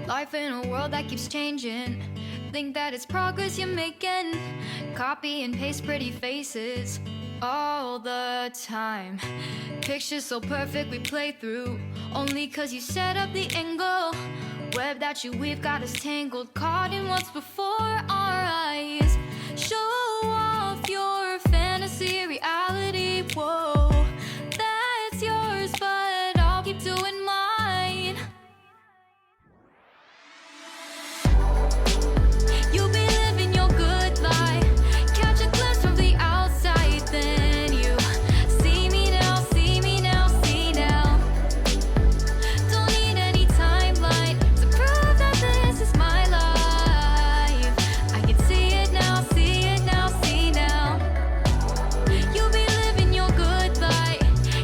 Life in a world that keeps changing. Think that it's progress you're making. Copy and paste pretty faces all the time. Pictures so perfect we play through, only cause you set up the angle. Web that you weave got us tangled, caught in what's before our eyes. Show off your fantasy reality, whoa, that's yours, but I'll keep doing mine. You'll be living your good life, catch a glimpse from the outside, then you see me now, see me now, see now. Don't need any timeline to prove that this is my life. I can see it now, see it now, see now. You'll be living your good life,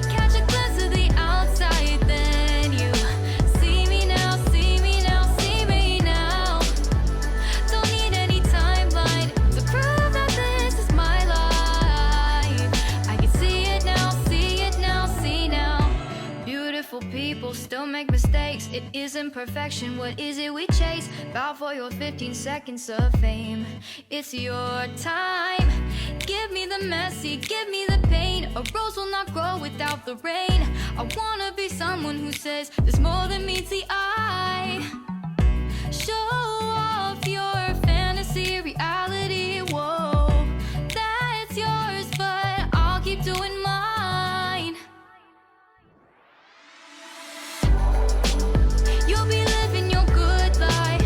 catch a glimpse of the outside, then you see me now, see me now, see me now. Don't need any timeline to prove that this is my life. I can see it now, see it now, see now. Beautiful people still make mistakes. It isn't perfection, what is it we chase? Bow for your 15 seconds of fame. It's your time. Give me the messy, give me the pain. A rose will not grow without the rain. I wanna be someone who says there's more than meets the eye. Show off your fantasy reality, whoa, that's yours, but I'll keep doing mine. You'll be living your good life,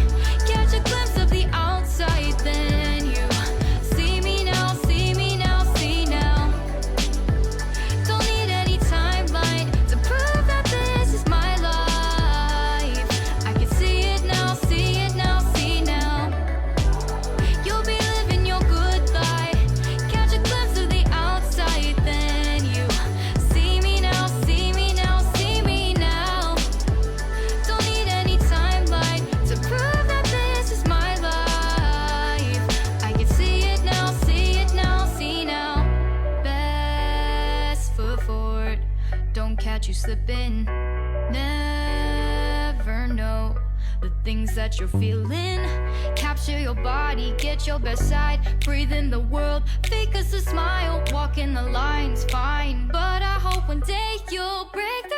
catch a glimpse of the outside, then you see me now, see me now, see now. Don't need any timeline to prove that this is my life. I can see it now, see it now, see now. You'll be living your good life, catch a glimpse of the outside, then you see me now, see me now, see me now. Don't need any timeline to prove that this is my life. I can see it now, see it now, see now. Best foot forward, don't catch you slipping. Never know the things that you're feeling. Capture your body, get your best side. Breathe in the world, fake us a smile. Walk in the lines, fine, but I hope one day you'll break